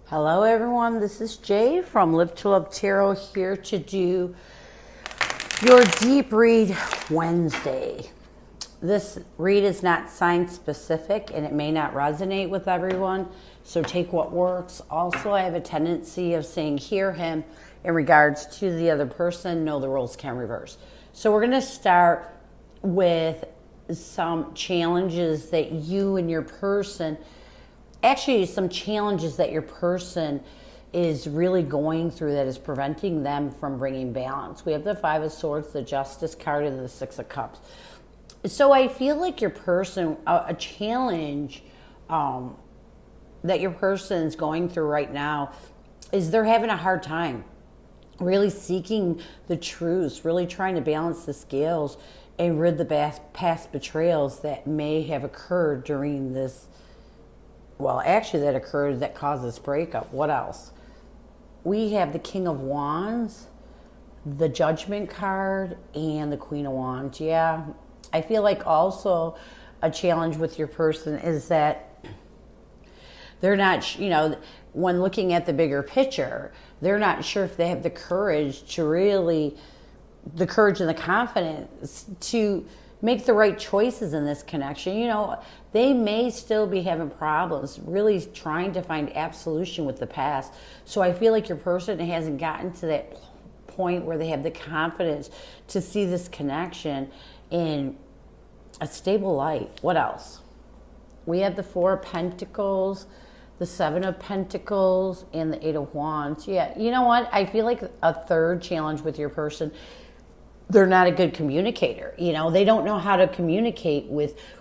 Hello everyone, this is Jay from Live to Love Tarot here to do your deep read Wednesday. This read is not sign specific and it may not resonate with everyone, so take what works. Also, I have a tendency of saying hear him in regards to the other person. No, the roles can reverse. So we're going to start with some challenges that you and your person, actually some challenges that your person is really going through that is preventing them from bringing balance. We have the Five of Swords, the Justice card, and the Six of Cups. So I feel like your person, a challenge that your person is going through right now is they're having a hard time really seeking the truth, really trying to balance the scales and rid the past betrayals that may have occurred during this, well, actually that occurred that caused this breakup. What else? We have the King of Wands, the Judgment card, and the Queen of Wands. Yeah, I feel like also a challenge with your person is that they're not, when looking at the bigger picture, they're not sure if they have the courage to really, the courage and the confidence to make the right choices in this connection. They may still be having problems really trying to find absolution with the past. So I feel like your person hasn't gotten to that point where they have the confidence to see this connection in a stable light. What else? We have the Four of Pentacles, the Seven of Pentacles, and the Eight of Wands. Yeah, you know what? I feel like a third challenge with your person, they're not a good communicator. They don't know how to communicate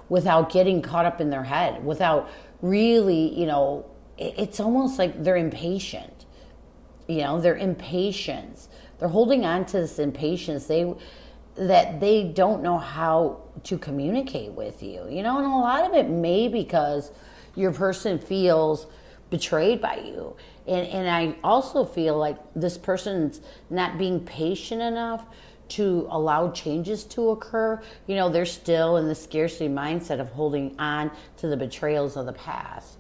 without getting caught up in their head, without really, it's almost like they're impatient. Their impatience. They're holding on to this impatience that they don't know how to communicate with you. And a lot of it may because your person feels betrayed by you. And I also feel like this person's not being patient enough to allow changes to occur. They're still in the scarcity mindset of holding on to the betrayals of the past.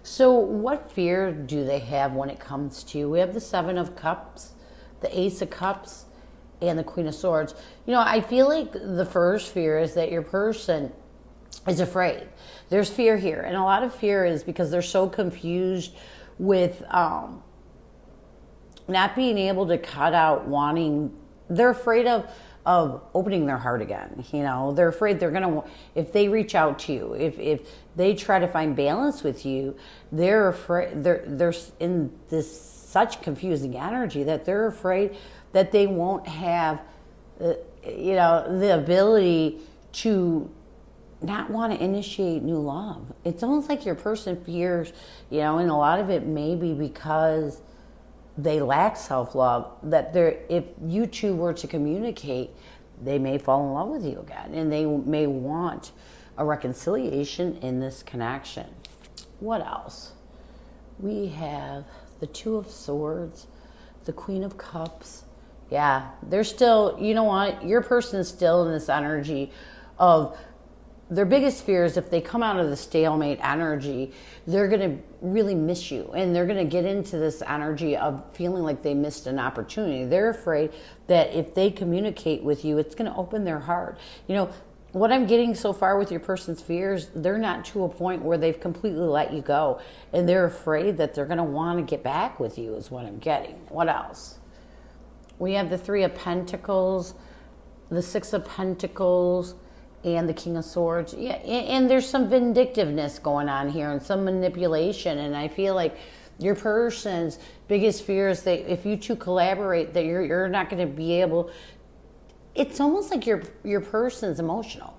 So what fear do they have when it comes to you? We have the Seven of Cups, the Ace of Cups, and the Queen of Swords. I feel like the first fear is that your person is afraid. There's fear here. And a lot of fear is because they're so confused with not being able to cut out wanting. They're afraid of opening their heart again. They're afraid they're going to, if they reach out to you, if they try to find balance with you, they're afraid, they're in this such confusing energy that they're afraid that they won't have, the ability to not want to initiate new love. It's almost like your person fears, and a lot of it may be because they lack self-love, that if you two were to communicate, they may fall in love with you again, and they may want a reconciliation in this connection. What else? We have the Two of Swords, the Queen of Cups. Yeah, they're still, your person is still in this energy of their biggest fear is if they come out of the stalemate energy, they're going to really miss you. And they're going to get into this energy of feeling like they missed an opportunity. They're afraid that if they communicate with you, it's going to open their heart. What I'm getting so far with your person's fears, they're not to a point where they've completely let you go. And they're afraid that they're going to want to get back with you is what I'm getting. What else? We have the Three of Pentacles, the Six of Pentacles, and the King of Swords. Yeah, and there's some vindictiveness going on here and some manipulation. And I feel like your person's biggest fear is that if you two collaborate, that you're not going to be able. It's almost like your person's emotional,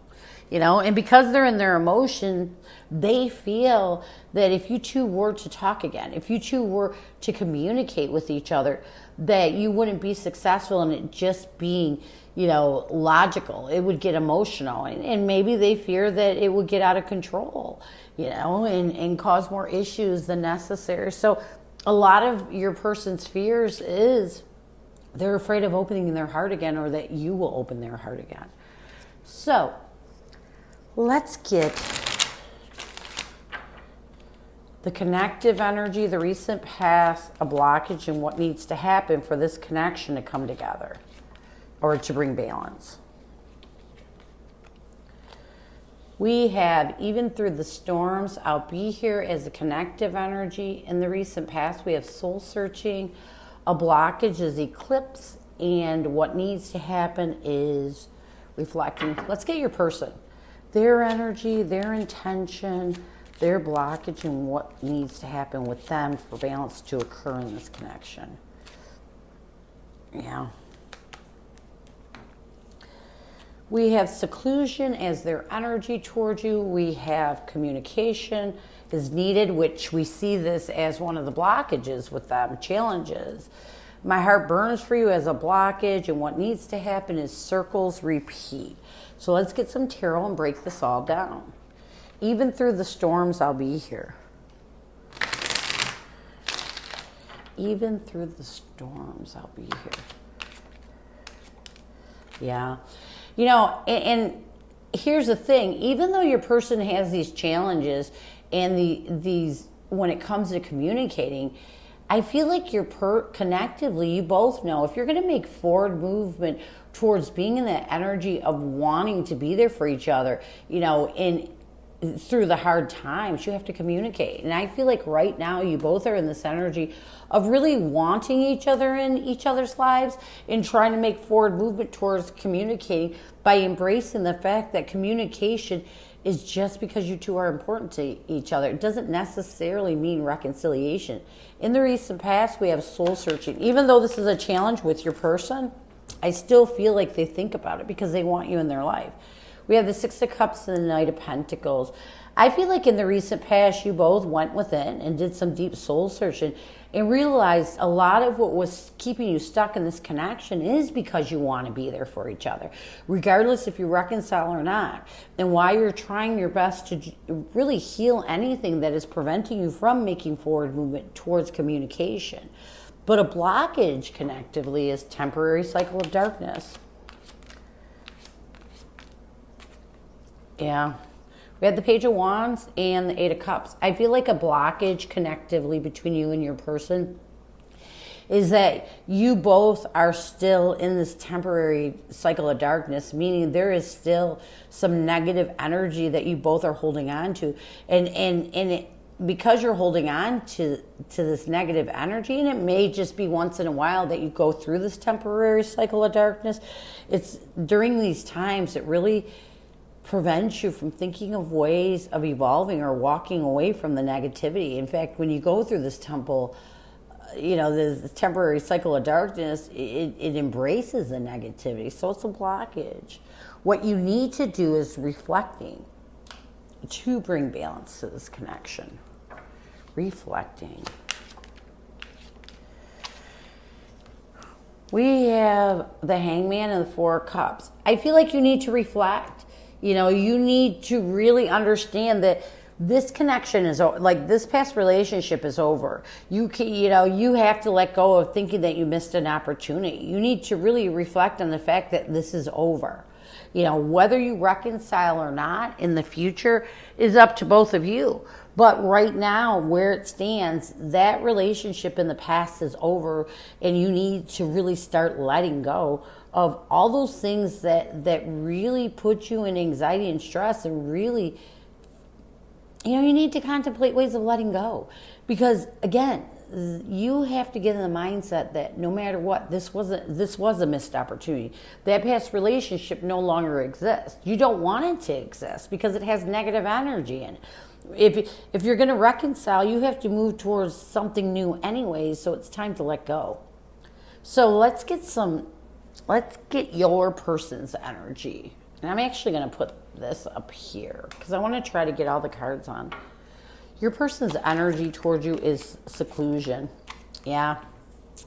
and because they're in their emotion, they feel that if you two were to talk again, if you two were to communicate with each other, that you wouldn't be successful in it just being logical. It would get emotional, and maybe they fear that it would get out of control, and cause more issues than necessary. So a lot of your person's fears is they're afraid of opening their heart again, or that you will open their heart again. So let's get The connective energy, the recent past, a blockage, and what needs to happen for this connection to come together or to bring balance. We have, even through the storms, I'll be here as a connective energy. In the recent past, we have soul searching. A blockage is eclipse, and what needs to happen is reflecting. Let's get your person. Their energy, their intention, their blockage, and what needs to happen with them for balance to occur in this connection. Yeah. We have seclusion as their energy towards you. We have communication is needed, which we see this as one of the blockages with them, challenges. My heart burns for you as a blockage, and what needs to happen is circles repeat. So let's get some tarot and break this all down. Even through the storms, I'll be here. Even through the storms, I'll be here. Yeah. You know, and here's the thing. Even though your person has these challenges and these, when it comes to communicating, I feel like you're connectively, you both know if you're going to make forward movement towards being in that energy of wanting to be there for each other, you know, through the hard times, you have to communicate. And I feel like right now you both are in this energy of really wanting each other in each other's lives and trying to make forward movement towards communicating by embracing the fact that communication is just because you two are important to each other. It doesn't necessarily mean reconciliation. In the recent past, we have soul searching. Even though this is a challenge with your person, I still feel like they think about it because they want you in their life. We have the Six of Cups and the Knight of Pentacles. I feel like in the recent past, you both went within and did some deep soul searching and realized a lot of what was keeping you stuck in this connection is because you want to be there for each other, regardless if you reconcile or not. And why you're trying your best to really heal anything that is preventing you from making forward movement towards communication. But a blockage connectively is temporary cycle of darkness. Yeah. We had the Page of Wands and the Eight of Cups. I feel like a blockage connectively between you and your person is that you both are still in this temporary cycle of darkness, meaning there is still some negative energy that you both are holding on to. And because you're holding on to this negative energy, and it may just be once in a while that you go through this temporary cycle of darkness, it's during these times it really prevents you from thinking of ways of evolving or walking away from the negativity. In fact, when you go through this this temporary cycle of darkness, it embraces the negativity. So it's a blockage. What you need to do is reflecting to bring balance to this connection. Reflecting. We have the Hangman and the Four of Cups. I feel like you need to reflect. You know, you need to really understand that this connection is like this past relationship is over. You have to let go of thinking that you missed an opportunity. You need to really reflect on the fact that this is over. You know, whether you reconcile or not in the future is up to both of you. But right now, where it stands, that relationship in the past is over, and you need to really start letting go of all those things that really put you in anxiety and stress, and really, you need to contemplate ways of letting go. Because again, you have to get in the mindset that no matter what, this was a missed opportunity. That past relationship no longer exists. You don't want it to exist because it has negative energy in it. If you're going to reconcile, you have to move towards something new anyways, so it's time to let go. So let's get your person's energy. And I'm actually going to put this up here because I want to try to get all the cards on. Your person's energy towards you is seclusion. Yeah.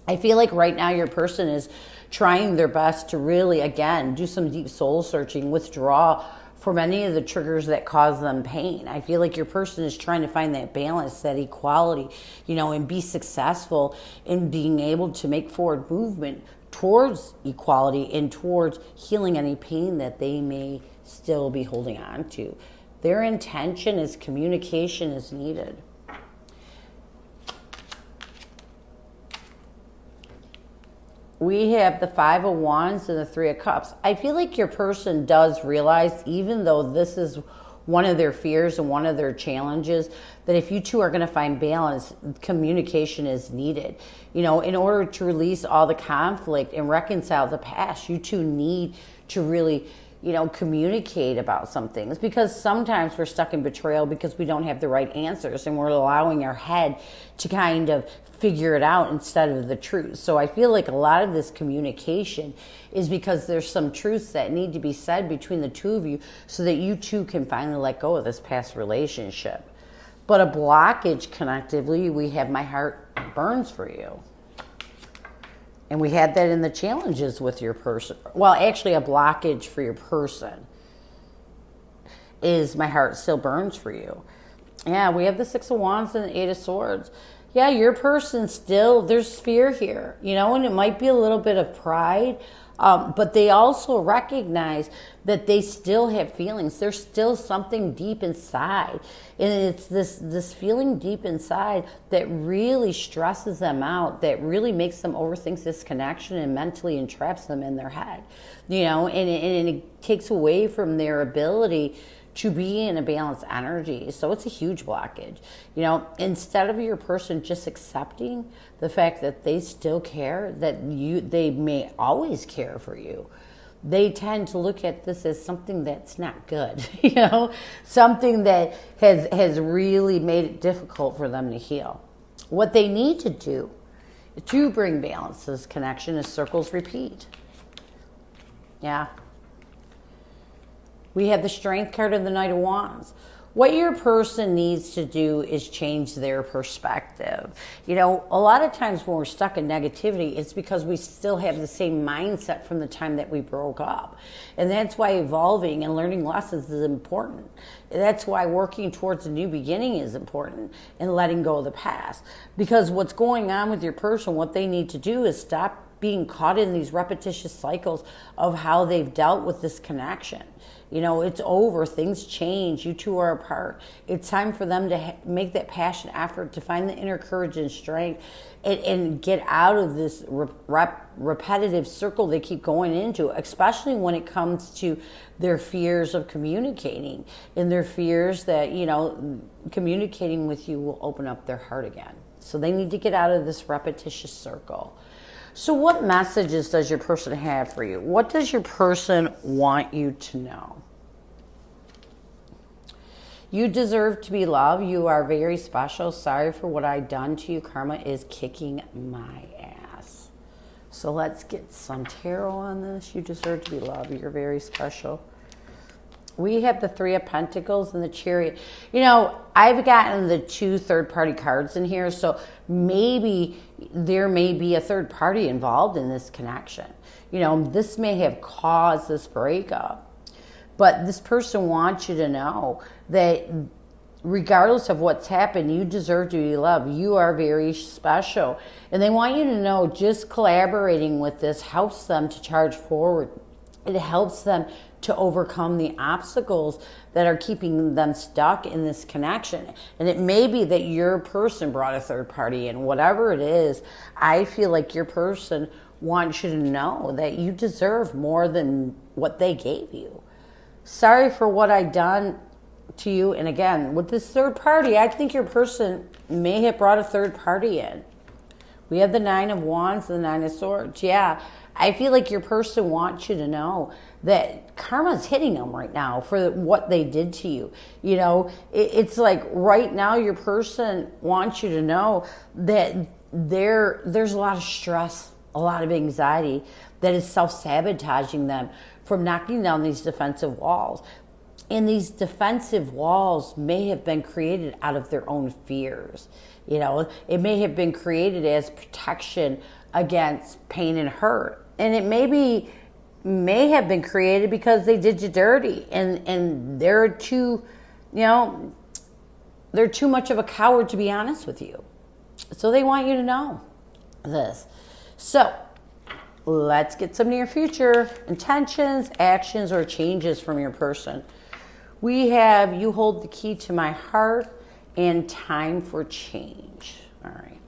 I feel like right now your person is trying their best to really, again, do some deep soul searching, withdraw from any of the triggers that cause them pain. I feel like your person is trying to find that balance, that equality, and be successful in being able to make forward movement towards equality and towards healing any pain that they may still be holding on to. Their intention is communication is needed. we have the Five of Wands and the Three of Cups. I feel like your person does realize, even though this is one of their fears and one of their challenges, that if you two are going to find balance, communication is needed. You know, in order to release all the conflict and reconcile the past, you two need to really, you know, communicate about some things, because sometimes we're stuck in betrayal because we don't have the right answers and we're allowing our head to kind of figure it out instead of the truth. So I feel like a lot of this communication is because there's some truths that need to be said between the two of you so that you two can finally let go of this past relationship. But a blockage connectively, we have my heart burns for you. And we had that in the challenges with your person. Well, actually a blockage for your person is my heart still burns for you. Yeah, we have the Six of Wands and the Eight of Swords. Yeah, your person still, there's fear here, you know, and it might be a little bit of pride, but they also recognize that they still have feelings. There's still something deep inside. And it's this feeling deep inside that really stresses them out, that really makes them overthink this connection and mentally entraps them in their head, you know, and it takes away from their ability to be in a balanced energy. So it's a huge blockage. You know, instead of your person just accepting the fact that they still care, that they may always care for you, they tend to look at this as something that's not good, you know, something that has really made it difficult for them to heal. What they need to do to bring balance to this connection is circles repeat. Yeah. We have the Strength card and the Knight of Wands. What your person needs to do is change their perspective. You know, a lot of times when we're stuck in negativity, it's because we still have the same mindset from the time that we broke up. And that's why evolving and learning lessons is important. That's why working towards a new beginning is important, and letting go of the past. Because what's going on with your person, what they need to do is stop being caught in these repetitious cycles of how they've dealt with this connection. You know, it's over. Things change. You two are apart. It's time for them to make that passion effort to find the inner courage and strength and get out of this repetitive circle they keep going into, especially when it comes to their fears of communicating and their fears that, you know, communicating with you will open up their heart again. So they need to get out of this repetitious circle. So what messages does your person have for you? What does your person want you to know? You deserve to be loved. You are very special. Sorry for what I've done to you. Karma is kicking my ass. So let's get some tarot on this. You deserve to be loved. You're very special. We have the Three of Pentacles and the Chariot. You know, I've gotten the two third-party cards in here, so maybe there may be a third party involved in this connection. You know, this may have caused this breakup. But this person wants you to know that regardless of what's happened, you deserve to be loved. You are very special. And they want you to know just collaborating with this helps them to charge forward. It helps them to overcome the obstacles that are keeping them stuck in this connection. And it may be that your person brought a third party in. Whatever it is, I feel like your person wants you to know that you deserve more than what they gave you. Sorry for what I've done to you. And again, with this third party, I think your person may have brought a third party in. We have the Nine of Wands and the Nine of Swords. Yeah, I feel like your person wants you to know that karma's hitting them right now for what they did to you. You know, it's like right now your person wants you to know that there's a lot of stress, a lot of anxiety that is self-sabotaging them from knocking down these defensive walls. And these defensive walls may have been created out of their own fears. You know, it may have been created as protection against pain and hurt. And it may have been created because they did you dirty and they're too, you know, they're too much of a coward to be honest with you. So they want you to know this. So let's get some near future intentions, actions, or changes from your person. We have you hold the key to my heart and time for change. All right.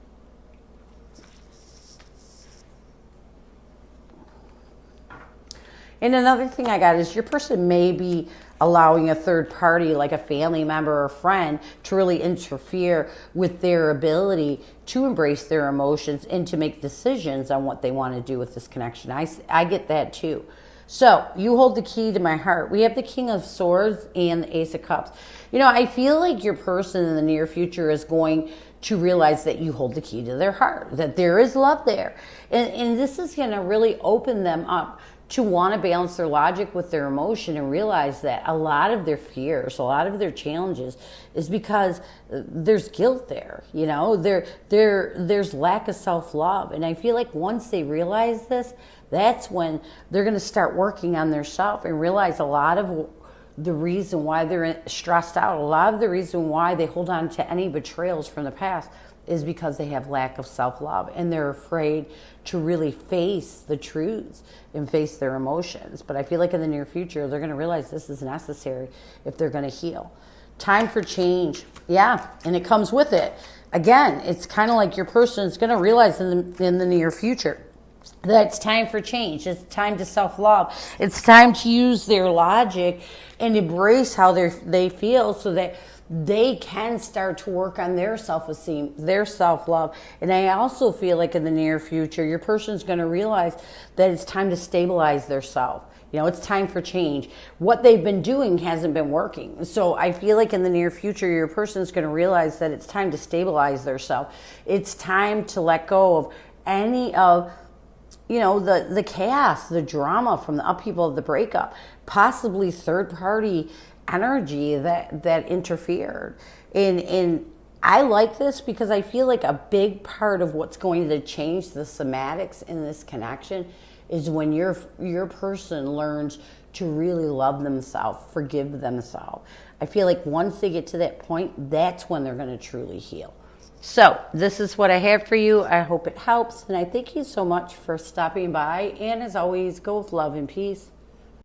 And another thing I got is your person may be allowing a third party, like a family member or friend, to really interfere with their ability to embrace their emotions and to make decisions on what they want to do with this connection. I get that too. So you hold the key to my heart. We have the King of Swords and the Ace of Cups. You know, I feel like your person in the near future is going to realize that you hold the key to their heart, that there is love there. And this is going to really open them up to want to balance their logic with their emotion and realize that a lot of their fears, a lot of their challenges is because there's guilt there. You know, there's lack of self-love. And I feel like once they realize this, that's when they're going to start working on their self and realize a lot of the reason why they're stressed out, a lot of the reason why they hold on to any betrayals from the past is because they have lack of self-love and they're afraid to really face the truths and face their emotions. But I feel like in the near future, they're going to realize this is necessary if they're going to heal. Time for change. Yeah, and it comes with it. Again, it's kind of like your person is going to realize in the near future that it's time for change. It's time to self-love. It's time to use their logic and embrace how they feel so that they can start to work on their self-esteem, their self-love. And I also feel like in the near future, your person's going to realize that it's time to stabilize their self. You know, it's time for change. What they've been doing hasn't been working. So I feel like in the near future, your person's going to realize that it's time to stabilize their self. It's time to let go of any of, you know, the chaos, the drama from the upheaval of the breakup, possibly third-party energy that interfered. And I like this because I feel like a big part of what's going to change the somatics in this connection is when your person learns to really love themselves, forgive themselves. I feel like once they get to that point, that's when they're going to truly heal. So this is what I have for you. I hope it helps. And I thank you so much for stopping by. And as always, go with love and peace.